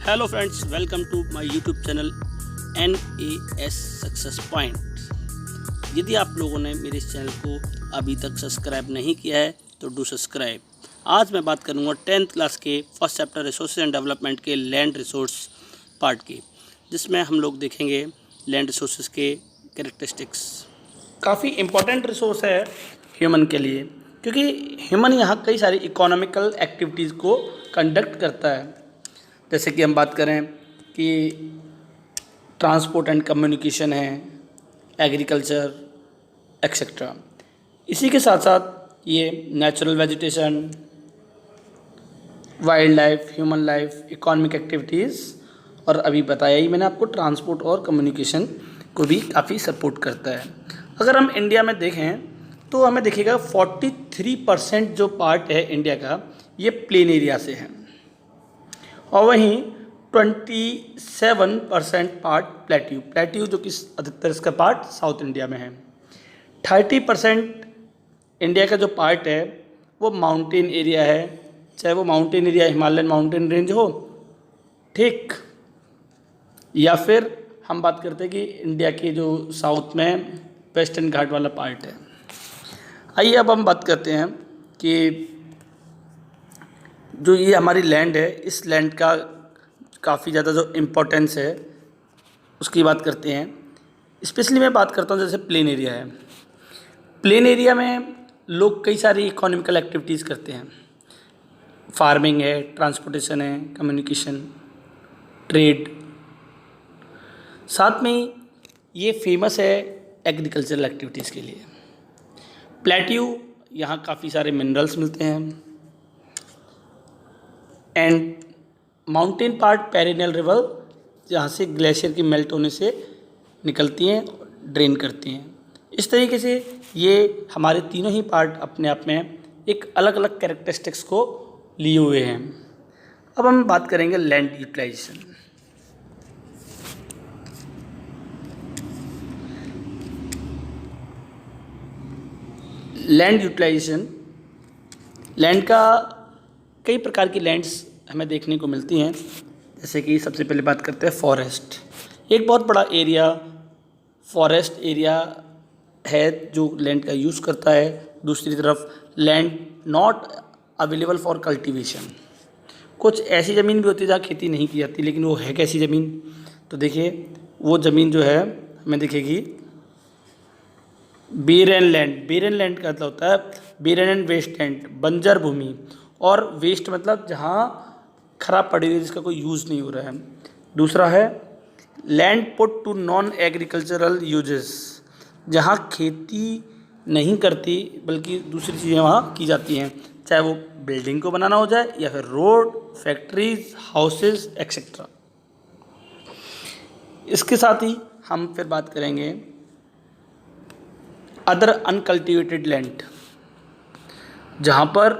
Hello friends, welcome to my YouTube channel NAS success point. यदि आप लोगों ने मेरे इस चैनल को अभी तक सब्सक्राइब नहीं किया है तो डू सब्सक्राइब। आज मैं बात करूंगा 10th क्लास के first chapter resource and development के लैंड रिसोर्स पार्ट की, जिसमें हम लोग देखेंगे लैंड रिसोर्सेज के कैरेक्टरिस्टिक्स। काफ़ी इम्पोर्टेंट रिसोर्स है ह्यूमन के लिए, क्योंकि ह्यूमन यहाँ कई सारी इकोनॉमिकल एक्टिविटीज़ को कंडक्ट करता है। जैसे कि हम बात करें कि ट्रांसपोर्ट एंड कम्युनिकेशन है, एग्रीकल्चर एक्सेट्रा। इसी के साथ साथ ये natural vegetation, wild life, human life, economic activities, और अभी बताया ही मैंने आपको ट्रांसपोर्ट और कम्युनिकेशन को भी काफ़ी सपोर्ट करता है। अगर हम इंडिया में देखें तो हमें देखिएगा 43% जो पार्ट है इंडिया का ये प्लेन एरिया से है, और वहीं 27% पार्ट प्लेट्यू जो कि अधिकतर इसका पार्ट साउथ इंडिया में है। 30% इंडिया का जो पार्ट है वो माउंटेन एरिया है, चाहे वो mountain area Himalayan mountain range हो, ठीक, या फिर हम बात करते हैं कि इंडिया के जो साउथ में वेस्टर्न घाट वाला पार्ट है। आइए अब हम बात करते हैं कि जो ये हमारी लैंड है, इस लैंड का काफ़ी ज़्यादा जो इम्पोर्टेंस है उसकी बात करते हैं। स्पेशली मैं बात करता हूँ जैसे प्लेन एरिया है। प्लेन एरिया में लोग कई सारी इकोनॉमिकल एक्टिविटीज़ करते हैं। फार्मिंग है, ट्रांसपोर्टेशन है, कम्युनिकेशन, ट्रेड। साथ में ये फेमस है एग्रीकल्चरल एक्टिविटीज़ के लिए। प्लेट्यू, यहाँ काफ़ी सारे मिनरल्स मिलते हैं। And mountain part perennial river, जहाँ से ग्लेशियर की मेल्ट होने से निकलती हैं, ड्रेन करती हैं। इस तरीके से ये हमारे तीनों ही पार्ट अपने आप में एक अलग अलग कैरेक्टरिस्टिक्स को लिए हुए हैं। अब हम बात करेंगे land utilization. Land utilization, land का कई प्रकार की लैंड्स हमें देखने को मिलती हैं। जैसे कि सबसे पहले बात करते हैं फॉरेस्ट। एक बहुत बड़ा एरिया फॉरेस्ट एरिया है जो लैंड का यूज़ करता है। दूसरी तरफ land not available for cultivation. कुछ ऐसी ज़मीन भी होती है जहाँ खेती नहीं की जाती, लेकिन वो है कैसी ज़मीन, तो देखिए वो ज़मीन जो है हमें दिखेगी बेरन लैंड। बेरन लैंड का मतलब होता है बेरन एंड वेस्ट लैंड, बंजर भूमि, और वेस्ट मतलब जहाँ खराब पड़ी हुई है, जिसका कोई यूज़ नहीं हो रहा है। दूसरा है land put to non agricultural uses, जहाँ खेती नहीं करती बल्कि दूसरी चीज़ें वहाँ की जाती हैं, चाहे वो बिल्डिंग को बनाना हो जाए या फिर रोड, फैक्ट्रीज, हाउसेज एक्सेट्रा। इसके साथ ही हम फिर बात करेंगे अदर अनकल्टिवेटेड लैंड, जहाँ पर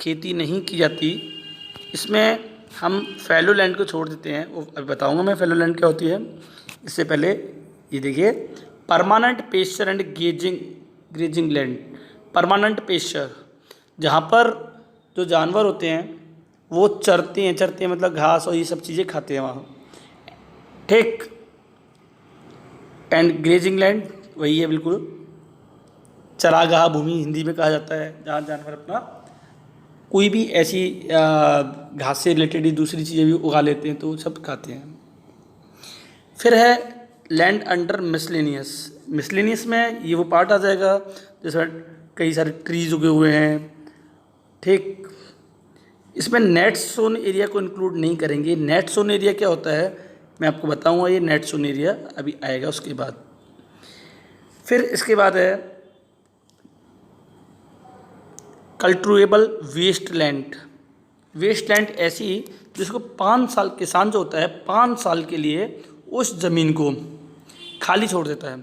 खेती नहीं की जाती। इसमें हम फैलो लैंड को छोड़ देते हैं, वो अभी बताऊंगा मैं फैलो लैंड क्या होती है। इससे पहले ये देखिए permanent pasture and grazing land. Permanent pasture, जहाँ पर जो जानवर होते हैं वो चरते हैं मतलब घास और ये सब चीज़ें खाते हैं वहाँ, ठीक। एंड ग्रेजिंग लैंड वही है, बिल्कुल चरागाह भूमि हिंदी में कहा जाता है, जहाँ जानवर अपना कोई भी ऐसी घास से रिलेटेड ही दूसरी चीज़ें भी उगा लेते हैं, तो सब खाते हैं। फिर है लैंड अंडर मिसलेनियस। मिसलेनियस में ये वो पार्ट आ जाएगा जिसमें कई सारे ट्रीज उगे हुए हैं, ठीक। इसमें नेट सोन एरिया को इंक्लूड नहीं करेंगे। नेट सोन एरिया क्या होता है मैं आपको बताऊंगा, ये नेट सोन एरिया अभी आएगा उसके बाद। फिर इसके बाद है cultivable waste land. Waste land ऐसी जिसको 5 साल, किसान जो होता है 5 साल के लिए उस ज़मीन को खाली छोड़ देता है।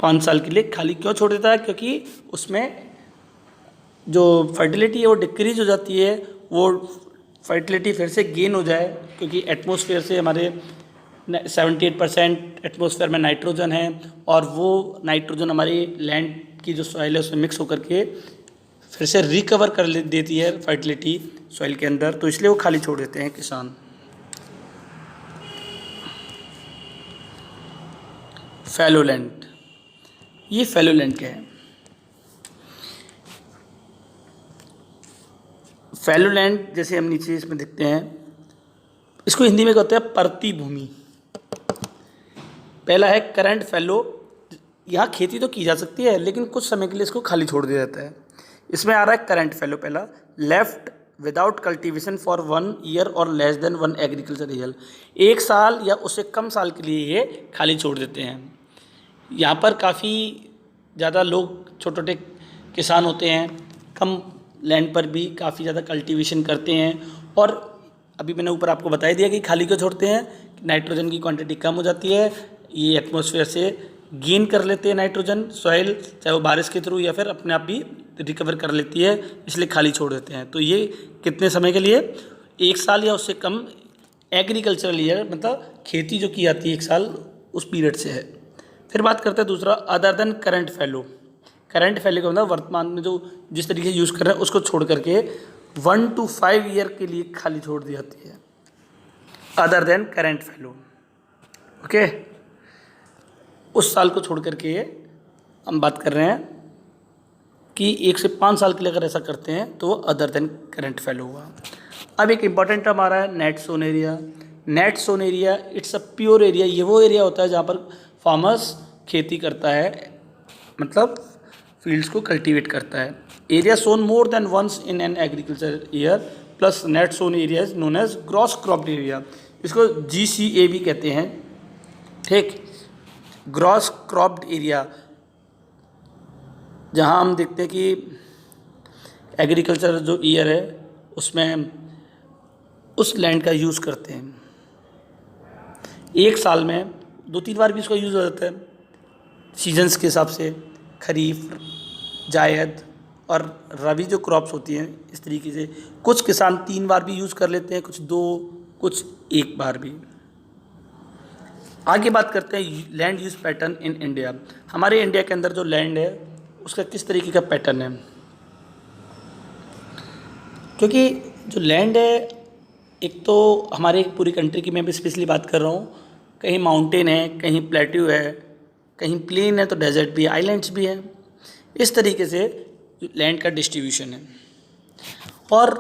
5 साल के लिए खाली क्यों छोड़ देता है? क्योंकि उसमें जो फर्टिलिटी है वो डिक्रीज हो जाती है, वो फर्टिलिटी फिर से गेन हो जाए, क्योंकि एटमॉस्फेयर से हमारे 78% एटमॉस्फेयर में नाइट्रोजन है, और वो नाइट्रोजन हमारी लैंड की जो सॉइल है उसमें मिक्स होकर के फिर से रिकवर कर देती है फर्टिलिटी सॉइल के अंदर, तो इसलिए वो खाली छोड़ देते हैं किसान। फैलो लैंड, ये फैलो लैंड क्या है? फैलो लैंड जैसे हम नीचे इसमें देखते हैं, इसको हिंदी में कहते हैं परती भूमि। पहला है करंट फैलो, यहाँ खेती तो की जा सकती है लेकिन कुछ समय के लिए इसको खाली छोड़ दिया जाता है। इसमें आ रहा है करंट फैलो पहला, left without cultivation for 1 year और लेस देन 1 एग्रीकल्चर ईयर, 1 साल या उससे कम साल के लिए ये खाली छोड़ देते हैं। यहाँ पर काफ़ी ज़्यादा लोग छोटे छोटे किसान होते हैं, कम लैंड पर भी काफ़ी ज़्यादा कल्टीवेशन करते हैं, और अभी मैंने ऊपर आपको बता ही दिया कि खाली क्यों छोड़ते हैं, नाइट्रोजन की क्वांटिटी कम हो जाती है, ये एटमॉस्फेयर से गेन कर लेते हैं नाइट्रोजन सॉइल, चाहे वो बारिश के थ्रू या फिर अपने आप भी रिकवर कर लेती है, इसलिए खाली छोड़ देते हैं। तो ये कितने समय के लिए? 1 साल या उससे कम एग्रीकल्चरल ईयर, मतलब खेती जो की जाती है 1 साल उस पीरियड से है। फिर बात करते हैं दूसरा, other than current fallow. Current fallow का मतलब वर्तमान में जो जिस तरीके से यूज़ कर रहे हैं उसको छोड़ करके 1 to 5 ईयर के लिए खाली छोड़ दी जाती है, other than current fallow. Okay, उस साल को छोड़ करके हम बात कर रहे हैं कि 1 से 5 साल के लिए अगर ऐसा करते हैं तो अदर देन करंट फैलो हुआ। अब एक इंपॉर्टेंट टर्म आ रहा है net sown area. Net sown area it's a pure area, ये वो एरिया होता है जहाँ पर फार्मर्स खेती करता है, मतलब फील्ड्स को कल्टीवेट करता है। Area sown more than once in an agriculture year plus net sown area is known as gross cropped area, इसको GCA भी कहते हैं। ठीक, ग्रॉस क्रॉप्ड एरिया, जहाँ हम देखते हैं कि एग्रीकल्चर जो ईयर है उसमें उस लैंड का यूज़ करते हैं, 1 साल में 2-3 बार भी इसका यूज़ हो जाता है सीजन्स के हिसाब से, खरीफ, जायद और रबी जो क्रॉप्स होती हैं इस तरीके से। कुछ किसान 3 बार भी यूज़ कर लेते हैं, कुछ 2, कुछ 1 बार भी। आगे बात करते हैं land use pattern in India. हमारे इंडिया के अंदर जो लैंड है उसका किस तरीके का पैटर्न है, क्योंकि जो लैंड है एक तो हमारे पूरी कंट्री की मैं भी स्पेशली बात कर रहा हूँ, कहीं माउंटेन है, कहीं प्लेट्यू है, कहीं प्लेन है, तो डेजर्ट भी है, आइलैंड्स भी है। इस तरीके से लैंड का डिस्ट्रीब्यूशन है, और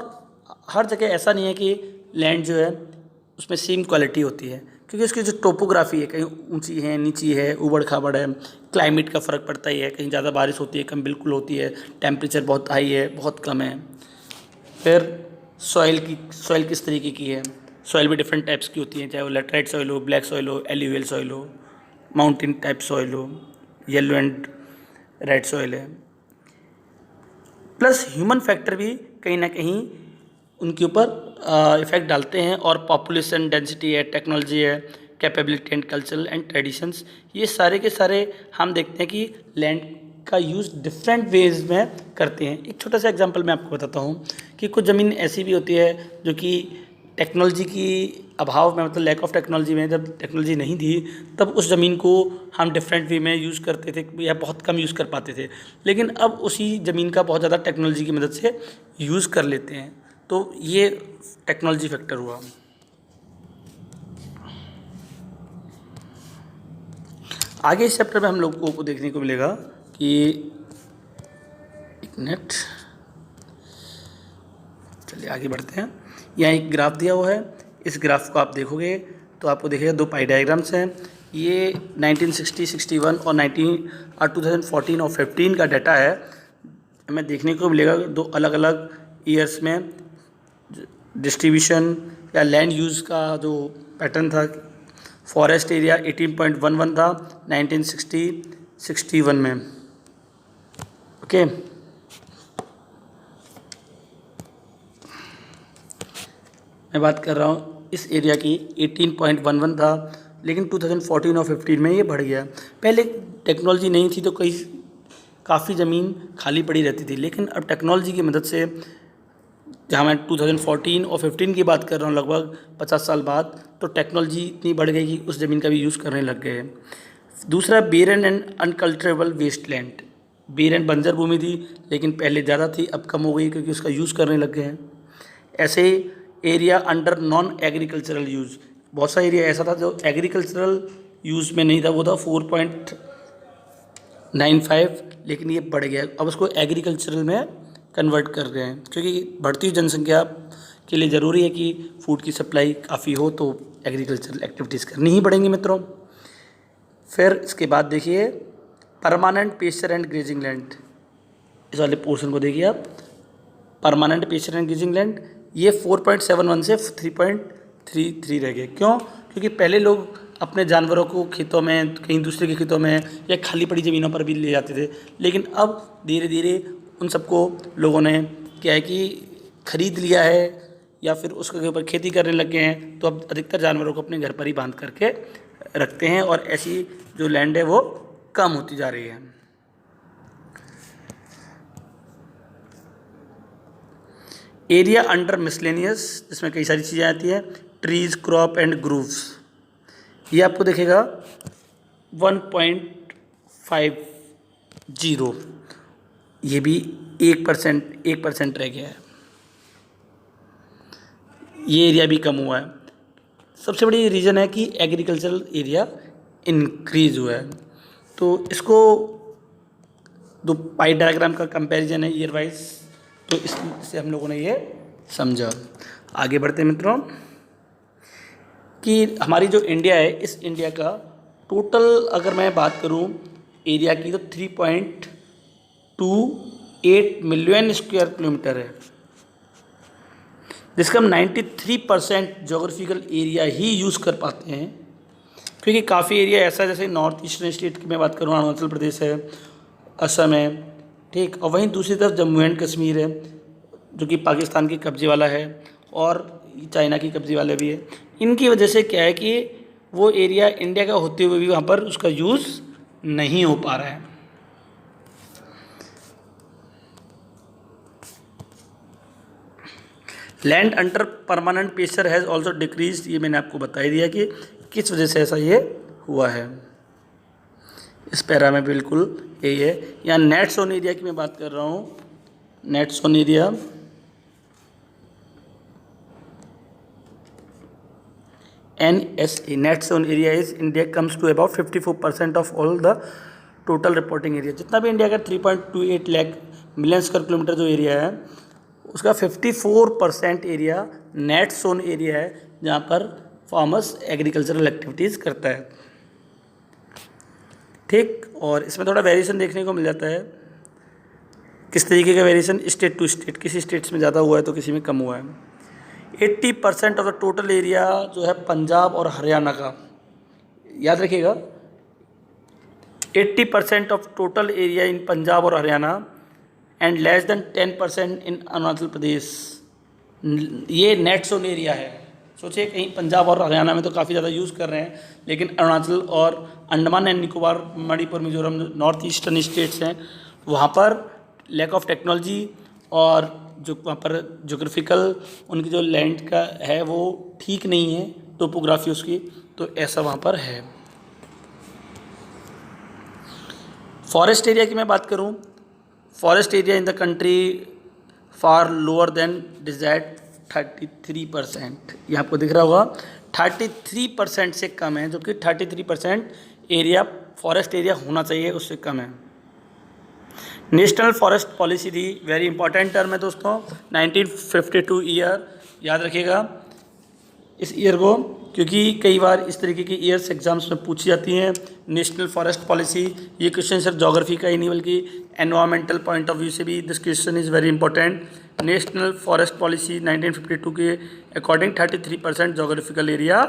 हर जगह ऐसा नहीं है कि लैंड जो है उसमें सेम क्वालिटी होती है, क्योंकि उसकी जो टोपोग्राफी है, कहीं ऊंची है, नीची है, उबड़ खाबड़ है, क्लाइमेट का फ़र्क पड़ता ही है, कहीं ज़्यादा बारिश होती है, कम बिल्कुल होती है, टेम्परेचर बहुत हाई है, बहुत कम है। फिर सॉइल किस तरीके की है, सॉइल भी डिफरेंट टाइप्स की होती हैं, चाहे वो लेटराइट सॉइल हो, ब्लैक सॉइल हो, एल्यूवियल सॉइल हो, माउंटेन टाइप सॉइल हो, येलो एंड रेड सॉइल है। प्लस ह्यूमन फैक्टर भी कहीं ना कहीं उनके ऊपर इफ़ेक्ट डालते हैं, और पॉपुलेशन डेंसिटी है, टेक्नोलॉजी है, capability and cultural and traditions, ये सारे के सारे हम देखते हैं कि लैंड का यूज़ डिफरेंट वेज में करते हैं। एक छोटा सा एग्जांपल मैं आपको बताता हूँ कि कुछ ज़मीन ऐसी भी होती है जो कि टेक्नोलॉजी की अभाव में, मतलब लैक ऑफ टेक्नोलॉजी में, जब टेक्नोलॉजी नहीं थी तब उस ज़मीन को हम डिफरेंट वे में यूज़ करते थे या बहुत कम यूज़ कर पाते थे, लेकिन अब उसी ज़मीन का बहुत ज़्यादा टेक्नोलॉजी की मदद से यूज़ कर लेते हैं। तो ये टेक्नोलॉजी फैक्टर हुआ। आगे इस चैप्टर में हम लोगों को देखने को मिलेगा कि एक मिनट, चलिए आगे बढ़ते हैं। यहाँ एक ग्राफ दिया हुआ है, इस ग्राफ को आप देखोगे तो आपको दिखेगा 2 पाई डायग्राम्स हैं। ये 1960, 61 और 2014 और 15 का डाटा है। हमें देखने को मिलेगा 2 अलग अलग ईयर्स में डिस्ट्रीब्यूशन या लैंड यूज़ का जो पैटर्न था। फॉरेस्ट एरिया 18.11 था 1960-61 में। ओके, मैं बात कर रहा हूँ इस एरिया की, 18.11 था, लेकिन 2014 और 15 में ये बढ़ गया। पहले टेक्नोलॉजी नहीं थी तो काफ़ी ज़मीन खाली पड़ी रहती थी, लेकिन अब टेक्नोलॉजी की मदद से, जहाँ मैं 2014 और 15 की बात कर रहा हूँ, लगभग 50 साल बाद, तो टेक्नोलॉजी इतनी बढ़ गई कि उस ज़मीन का भी यूज़ करने लग गए। दूसरा, बेरन एंड अनकल्चरेबल वेस्ट लैंड। बेरन बंजर भूमि थी, लेकिन पहले ज़्यादा थी, अब कम हो गई क्योंकि उसका यूज़ करने लग गए हैं। ऐसे ही area under non agricultural use, बहुत सा एरिया ऐसा था जो एग्रीकल्चरल यूज़ में नहीं था, वो था 4.95, लेकिन ये बढ़ गया, अब उसको एग्रीकल्चरल में कन्वर्ट कर रहे हैं क्योंकि बढ़ती हुई जनसंख्या के लिए ज़रूरी है कि फूड की सप्लाई काफ़ी हो, तो एग्रीकल्चरल एक्टिविटीज़ करनी ही पड़ेंगी मित्रों। फिर इसके बाद देखिए permanent pasture and grazing land, इस वाले पोर्शन को देखिए आप, permanent pasture and grazing land, ये 4.71 से 3.33 रह गए। क्यों? क्योंकि पहले लोग अपने जानवरों को खेतों में, कहीं दूसरे के खेतों में या खाली पड़ी ज़मीनों पर भी ले जाते थे, लेकिन अब धीरे धीरे उन सबको लोगों ने क्या है कि खरीद लिया है या फिर उसके ऊपर खेती करने लग गए हैं, तो अब अधिकतर जानवरों को अपने घर पर ही बांध करके रखते हैं और ऐसी जो लैंड है वो कम होती जा रही है। एरिया अंडर मिसलेनियस, जिसमें कई सारी चीज़ें आती हैं, ट्रीज, क्रॉप एंड ग्रूव्स, ये आपको देखेगा 1.50, ये भी 1% रह गया है, ये एरिया भी कम हुआ है। सबसे बड़ी रीज़न है कि एग्रीकल्चरल एरिया इंक्रीज हुआ है। तो इसको दो पाई डायग्राम का कंपैरिजन है ईयर वाइज, तो इससे हम लोगों ने ये समझा। आगे बढ़ते हैं मित्रों कि हमारी जो इंडिया है, इस इंडिया का टोटल अगर मैं बात करूं एरिया की तो 3.28 मिलियन स्क्वायर किलोमीटर है, जिसका हम 93% जोग्राफिकल एरिया ही यूज़ कर पाते हैं। क्योंकि काफ़ी एरिया ऐसा है, जैसे नॉर्थ ईस्टर्न स्टेट की मैं बात करूँ, अरुणाचल प्रदेश है, असम है, ठीक, और वहीं दूसरी तरफ जम्मू एंड कश्मीर है जो कि पाकिस्तान के कब्जे वाला है और चाइना की कब्जे वाला भी है। इनकी वजह से क्या है कि वो एरिया इंडिया का होते हुए भी वहाँ पर उसका यूज़ नहीं हो पा रहा है। Land under permanent pasture has also decrease, ये मैंने आपको बता ही दिया कि किस वजह से ऐसा ये हुआ है। इस पैरा में बिल्कुल यही है। यहाँ नेट सोन एरिया की मैं बात कर रहा हूँ, net sown area NSA, net sown area is India comes to about 54% of all the total reporting area. जितना भी इंडिया का 3.28 लाख मिलियन स्क्वायर किलोमीटर जो एरिया है, उसका 54% एरिया नेट सोन एरिया है, जहाँ पर फार्मर्स एग्रीकल्चरल एक्टिविटीज़ करता है, ठीक। और इसमें थोड़ा वेरिएशन देखने को मिल जाता है। किस तरीके का वेरिएशन? स्टेट टू स्टेट, किसी स्टेट्स में ज़्यादा हुआ है तो किसी में कम हुआ है। 80% ऑफ द टोटल एरिया जो है पंजाब और हरियाणा का, याद रखिएगा, 80% of total area in Punjab और हरियाणा एंड लेस देन 10% इन अरुणाचल प्रदेश, ये नेट सोन एरिया है। सोचिए कहीं पंजाब और हरियाणा में तो काफ़ी ज़्यादा यूज़ कर रहे हैं, लेकिन अरुणाचल और Andaman and Nicobar, Manipur, Mizoram, north eastern states हैं, वहाँ पर लैक ऑफ टेक्नोलॉजी और जो वहाँ पर जोग्राफिकल उनकी जो लैंड का है वो ठीक नहीं है, टोपोग्राफी उसकी, तो ऐसा वहाँ पर है। फॉरेस्ट एरिया की मैं बात करूँ, forest area in the country far lower than desired 33%, ये आपको दिख रहा होगा 33% से कम है, जो कि 33% एरिया फॉरेस्ट एरिया होना चाहिए, उससे कम है। नेशनल फॉरेस्ट पॉलिसी थी, वेरी इंपॉर्टेंट टर्म है दोस्तों, 1952 ईयर, याद रखिएगा इस ईयर को, क्योंकि कई बार इस तरीके की ईयर्स एग्जाम्स में पूछी जाती हैं। नेशनल फॉरेस्ट पॉलिसी, ये क्वेश्चन सिर्फ ज्योग्राफी का ही नहीं बल्कि एनवायरमेंटल पॉइंट ऑफ व्यू से भी this question is very important. National forest policy 1952 के according 33% geographical area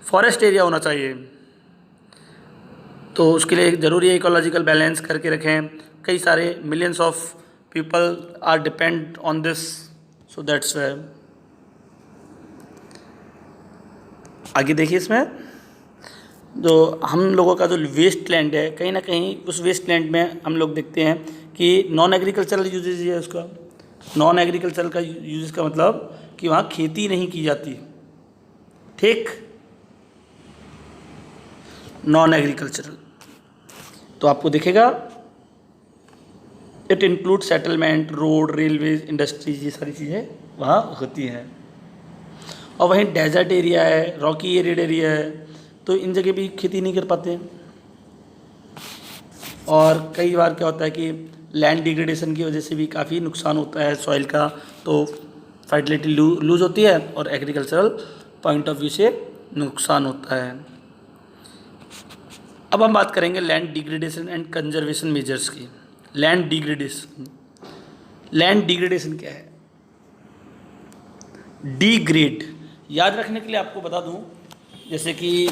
forest area होना चाहिए, तो उसके लिए ज़रूरी है इकोलॉजिकल बैलेंस करके रखें। कई सारे millions of people are depend on this, so that's why. आगे देखिए, इसमें जो हम लोगों का जो वेस्ट लैंड है, कहीं ना कहीं उस वेस्ट लैंड में हम लोग देखते हैं कि नॉन एग्रीकल्चरल यूजेज है उसका। नॉन एग्रीकल्चरल का यूजेज का मतलब कि वहाँ खेती नहीं की जाती, ठीक, नॉन एग्रीकल्चरल। तो आपको दिखेगा it include settlement, road, railways, industries, ये सारी चीज़ें वहाँ होती हैं। और वहीं डेजर्ट एरिया है, रॉकी एरिड एरिया है, तो इन जगह भी खेती नहीं कर पाते हैं। और कई बार क्या होता है कि लैंड डिग्रेडेशन की वजह से भी काफ़ी नुकसान होता है सॉइल का, तो फर्टिलिटी लूज होती है और एग्रीकल्चरल पॉइंट ऑफ व्यू से नुकसान होता है। अब हम बात करेंगे land degradation and conservation measures की। लैंड डिग्रेडेशन क्या है? डिग्रेड, याद रखने के लिए आपको बता दूं, जैसे कि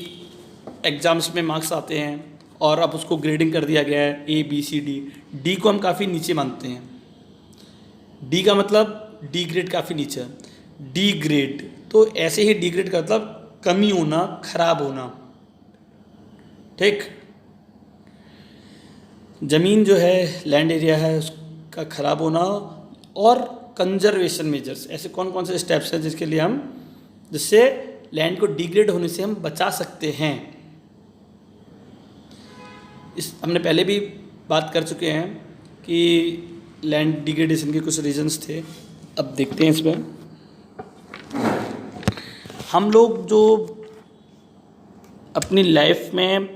एग्ज़ाम्स में मार्क्स आते हैं और अब उसको ग्रेडिंग कर दिया गया है A B C D। D को हम काफ़ी नीचे मानते हैं, डी का मतलब डी ग्रेड काफ़ी नीचे है, डी ग्रेड। तो ऐसे ही डी ग्रेड का मतलब कमी होना, खराब होना, ठीक। ज़मीन जो है, लैंड एरिया है, उसका ख़राब होना। और कंजर्वेशन मेजर्स, ऐसे कौन कौन से स्टेप्स हैं जिससे लैंड को डिग्रेड होने से हम बचा सकते हैं। इस हमने पहले भी बात कर चुके हैं कि लैंड डिग्रेडेशन के कुछ रीजंस थे। अब देखते हैं इसमें हम लोग जो अपनी लाइफ में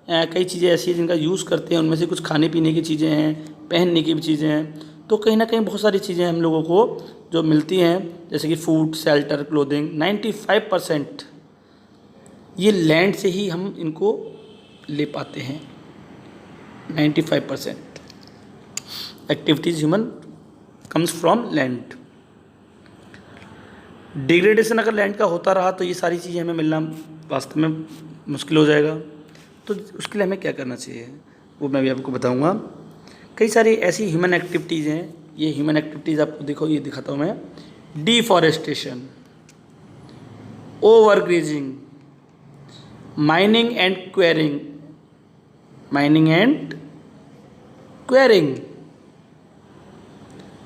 कई चीज़ें ऐसी हैं जिनका यूज़ करते हैं, उनमें से कुछ खाने पीने की चीज़ें हैं, पहनने की भी चीज़ें हैं। तो कहीं ना कहीं बहुत सारी चीज़ें हम लोगों को जो मिलती हैं, जैसे कि फूड, शेल्टर, क्लोथिंग, 95% ये लैंड से ही हम इनको ले पाते हैं। 95% activities human comes from land. Degradation अगर लैंड का होता रहा तो ये सारी चीज़ें हमें मिलना वास्तव में मुश्किल हो जाएगा। तो उसके लिए हमें क्या करना चाहिए वो मैं भी आपको बताऊंगा। कई सारी ऐसी ह्यूमन एक्टिविटीज़ हैं, ये ह्यूमन एक्टिविटीज़ आपको देखो, ये दिखाता हूँ मैं। Deforestation, overgrazing, mining and quarrying,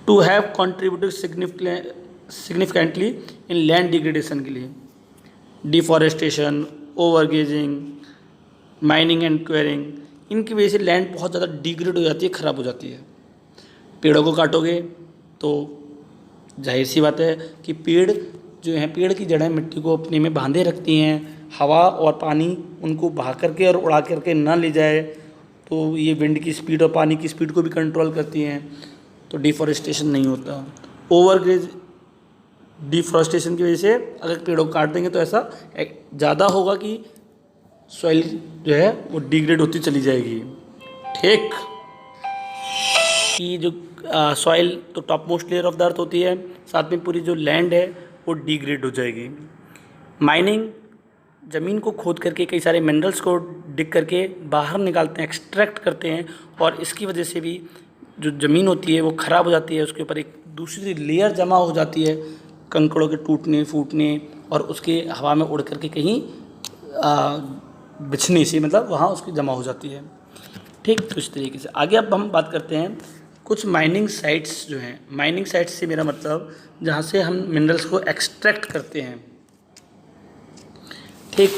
to have contributed significantly in land degradation के लिए। Deforestation, overgrazing, mining and quarrying, इनकी वजह से लैंड बहुत ज़्यादा डिग्रेड हो जाती है, ख़राब हो जाती है। पेड़ों को काटोगे तो जाहिर सी बात है कि पेड़ जो हैं, पेड़ की जड़ें मिट्टी को अपने में बांधे रखती हैं, हवा और पानी उनको बहा करके और उड़ा करके ना ले जाए, तो ये विंड की स्पीड और पानी की स्पीड को भी कंट्रोल करती हैं, तो डिफॉरेस्टेशन नहीं होता। ओवरग्रेज, डिफॉरेस्टेशन की वजह से अगर पेड़ों को काट देंगे तो ऐसा ज़्यादा होगा कि सॉइल जो है वो डिग्रेड होती चली जाएगी, ठीक। कि जो सॉइल तो top most layer of the earth होती है, साथ में पूरी जो लैंड है वो डिग्रेड हो जाएगी। माइनिंग, ज़मीन को खोद करके कई सारे मिनरल्स को डिग करके बाहर निकालते हैं, एक्सट्रैक्ट करते हैं, और इसकी वजह से भी जो ज़मीन होती है वो ख़राब हो जाती है, उसके ऊपर एक दूसरी लेयर जमा हो जाती है कंकड़ों के टूटने फूटने और उसके हवा में उड़ करके कहीं बिछने से, मतलब वहाँ उसकी जमा हो जाती है, ठीक। तो इस तरीके से आगे अब हम बात करते हैं कुछ माइनिंग साइट्स जो हैं। माइनिंग साइट्स से मेरा मतलब जहाँ से हम मिनरल्स को एक्सट्रैक्ट करते हैं, ठीक।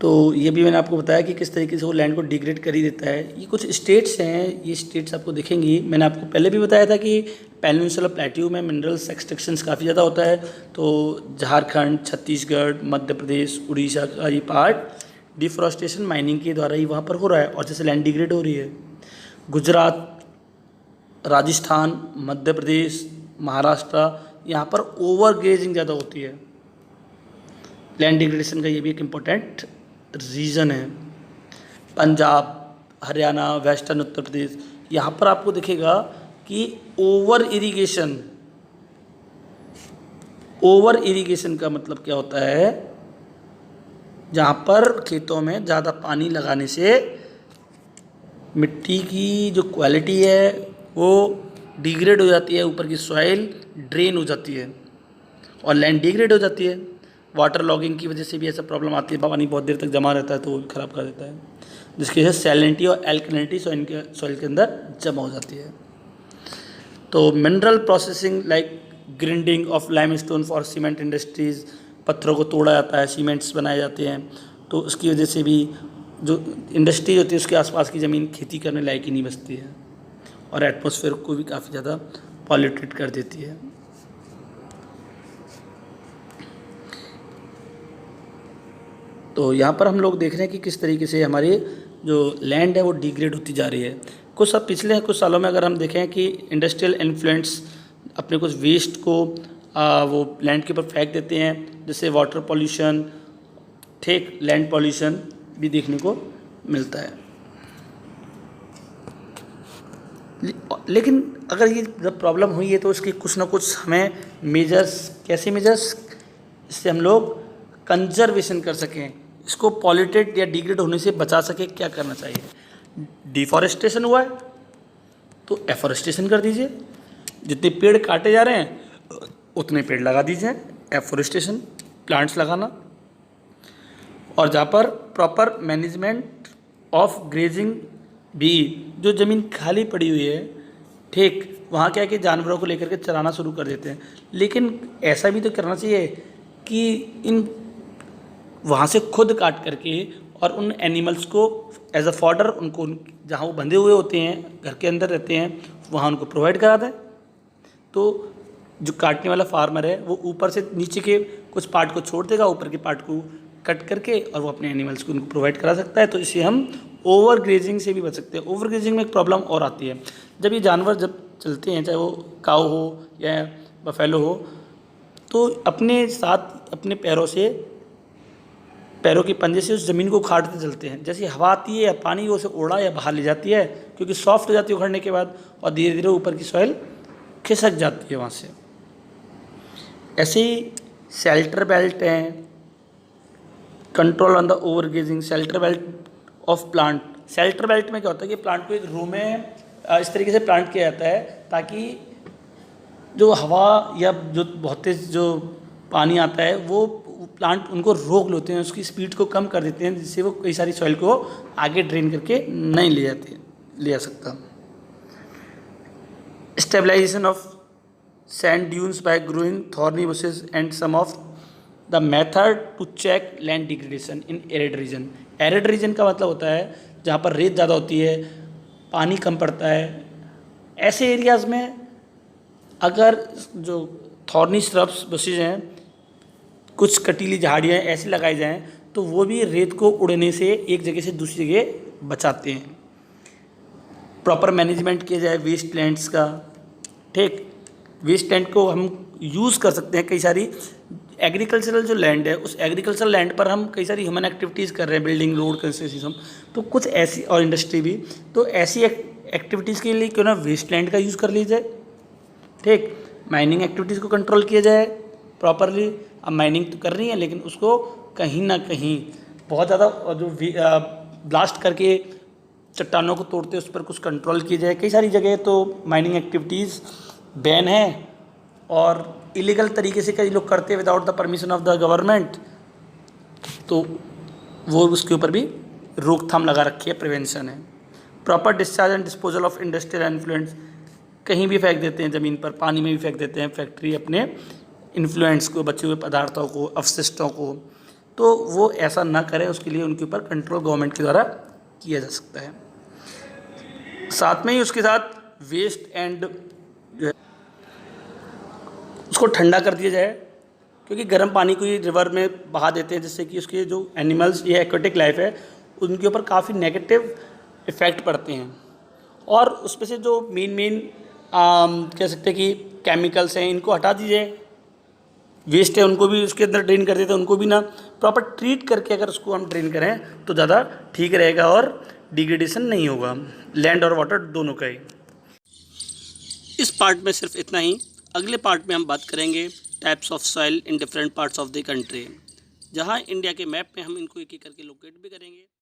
तो ये भी मैंने आपको बताया कि किस तरीके से वो लैंड को डिग्रेड कर ही देता है। ये कुछ स्टेट्स हैं, ये स्टेट्स आपको दिखेंगी। मैंने आपको पहले भी बताया था कि पेनिनसुलर प्लेट्यू में मिनरल्स एक्सट्रैक्शंस काफ़ी ज़्यादा होता है। तो झारखंड, छत्तीसगढ़, मध्य प्रदेश, उड़ीसा का ये पार्ट डिफॉरेस्टेशन माइनिंग के द्वारा ही वहाँ पर हो रहा है, और जैसे लैंड डिग्रेड हो रही है। गुजरात, राजस्थान, मध्य प्रदेश, महाराष्ट्र, यहाँ पर ओवर ग्रेजिंग ज़्यादा होती है। लैंड डिग्रेडेशन का ये भी एक इम्पोर्टेंट रीज़न है। पंजाब, हरियाणा, वेस्टर्न उत्तर प्रदेश, यहाँ पर आपको दिखेगा कि ओवर इरिगेशन का मतलब क्या होता है, जहाँ पर खेतों में ज़्यादा पानी लगाने से मिट्टी की जो क्वालिटी है वो डिग्रेड हो जाती है, ऊपर की सॉइल ड्रेन हो जाती है और लैंड डिग्रेड हो जाती है। वाटर लॉगिंग की वजह से भी ऐसा प्रॉब्लम आती है, पानी बहुत देर तक जमा रहता है तो वो ख़राब कर देता है, जिसकी वजह से सैलिनिटी और एल्कलिनिटी सॉइल के अंदर जमा हो जाती है। तो mineral processing like grinding of limestone for cement industries, पत्थरों को तोड़ा जाता है, सीमेंट्स बनाए जाते हैं, तो उसकी वजह से भी जो इंडस्ट्री होती है उसके आसपास की ज़मीन खेती करने लायक ही नहीं बचती है। और एटमॉस्फेयर को भी काफ़ी ज़्यादा पॉल्यूटेड कर देती है। तो यहाँ पर हम लोग देख रहे हैं कि किस तरीके से हमारी जो लैंड है वो डिग्रेड होती जा रही है। पिछले कुछ सालों में अगर हम देखें कि इंडस्ट्रियल इन्फ्लुएंस अपने कुछ वेस्ट को वो लैंड के ऊपर फेंक देते हैं, जैसे वाटर पॉल्यूशन, ठीक, लैंड पॉल्यूशन भी देखने को मिलता है। लेकिन अगर ये जब प्रॉब्लम हुई है तो इसकी कुछ ना कुछ हमें कैसे मेजर्स इससे हम लोग कंजर्वेशन कर सकें, इसको पॉल्यूटेड या डिग्रेड होने से बचा सके, क्या करना चाहिए। डिफॉरेस्टेशन हुआ है तो एफॉरेस्टेशन कर दीजिए, जितने पेड़ काटे जा रहे हैं उतने पेड़ लगा दीजिए, एफॉरेस्टेशन, प्लांट्स लगाना। और जहाँ पर प्रॉपर मैनेजमेंट ऑफ ग्रेजिंग भी, जो ज़मीन खाली पड़ी हुई है, ठीक, वहाँ क्या है कि जानवरों को लेकर के चराना शुरू कर देते हैं। लेकिन ऐसा भी तो करना चाहिए कि वहाँ से खुद काट करके और उन एनिमल्स को एज अ फॉडर, उनको जहाँ वो बंधे हुए होते हैं, घर के अंदर रहते हैं, वहाँ उनको प्रोवाइड करा दें। तो जो काटने वाला फार्मर है वो ऊपर से नीचे के कुछ पार्ट को छोड़ देगा, ऊपर के पार्ट को कट करके, और वो अपने एनिमल्स को उनको प्रोवाइड करा सकता है। तो इससे हम ओवर ग्रेजिंग से भी बच सकते हैं। ओवर ग्रेजिंग में एक प्रॉब्लम और आती है, जब ये जानवर जब चलते हैं, चाहे वो काऊ हो या बफेलो हो, तो अपने साथ अपने पैरों के पंजे से उस ज़मीन को उखाड़ते चलते हैं। जैसे हवा आती है या पानी वो उसे उड़ा या बाहर ले जाती है, क्योंकि सॉफ्ट हो जाती है उखाड़ने के बाद, और धीरे धीरे ऊपर की सॉइल खिसक जाती है वहाँ से। ऐसे ही शेल्टर बेल्ट हैं, control on the over grazing, shelter belt of plant. Shelter belt में क्या होता है कि प्लांट को एक रूम में इस तरीके से प्लांट किया जाता है ताकि जो हवा या जो बहुत तेज जो पानी आता है वो प्लांट उनको रोक लेते हैं, उसकी स्पीड को कम कर देते हैं, जिससे वो कई सारी सॉइल को आगे ड्रेन करके नहीं ले जा सकता। Stabilization of sand dunes by growing thorny bushes and some of the method to check land degradation in arid region. Arid region का मतलब होता है जहाँ पर रेत ज़्यादा होती है, पानी कम पड़ता है। ऐसे एरियाज़ में अगर जो थॉर्नी श्रब्स बुशेज हैं, कुछ कटीली झाड़ियाँ ऐसी लगाई जाएं, तो वो भी रेत को उड़ने से एक जगह से दूसरी जगह बचाते हैं। प्रॉपर मैनेजमेंट किया जाए वेस्ट लैंड्स का, ठीक, वेस्ट लैंड को हम यूज़ कर सकते हैं। कई सारी एग्रीकल्चरल जो लैंड है, उस एग्रीकल्चरल लैंड पर हम कई सारी ह्यूमन एक्टिविटीज़ कर रहे हैं, बिल्डिंग, रोड कंस्ट्रक्शन, तो कुछ ऐसी, और इंडस्ट्री भी, तो ऐसी एक्टिविटीज़ के लिए क्यों ना वेस्ट लैंड का यूज़ कर ली जाए, ठीक। माइनिंग एक्टिविटीज़ को कंट्रोल किया जाए प्रॉपरली। अब माइनिंग तो कर रही है, लेकिन उसको कहीं ना कहीं बहुत ज़्यादा जो ब्लास्ट करके चट्टानों को तोड़ते हैं, उस पर कुछ कंट्रोल किया जाए। कई सारी जगह तो माइनिंग एक्टिविटीज़ बैन है और इलीगल तरीके से कई लोग करते हैं without the permission of the government, तो वो उसके ऊपर भी रोकथाम लगा रखी है, प्रिवेंशन है। Proper discharge and disposal of industrial influence, कहीं भी फेंक देते हैं ज़मीन पर, पानी में भी फेंक देते हैं फैक्ट्री अपने इन्फ्लुएंस को, बचे हुए पदार्थों को, अवशिष्टों को, तो वो ऐसा ना करें, उसके लिए उनके ऊपर कंट्रोल गवर्नमेंट के द्वारा किया जा सकता है। साथ में ही उसके साथ वेस्ट एंड जो है उसको ठंडा कर दिया जाए, क्योंकि गर्म पानी को रिवर में बहा देते हैं, जिससे कि उसके जो एनिमल्स या एक्वेटिक लाइफ है उनके ऊपर काफ़ी नेगेटिव इफ़ेक्ट पड़ते हैं। और उसमें से जो मेन कह सकते हैं कि केमिकल्स हैं, इनको हटा दीजिए। वेस्ट है उनको भी उसके अंदर ड्रेन कर देते हैं, उनको भी ना प्रॉपर ट्रीट करके अगर उसको हम ड्रेन करें तो ज़्यादा ठीक रहेगा और डिग्रेडेशन नहीं होगा लैंड और वाटर दोनों का ही। इस पार्ट में सिर्फ इतना ही। अगले पार्ट में हम बात करेंगे types of soil in different parts of the country, जहां इंडिया के मैप में हम इनको एक एक करके लोकेट भी करेंगे।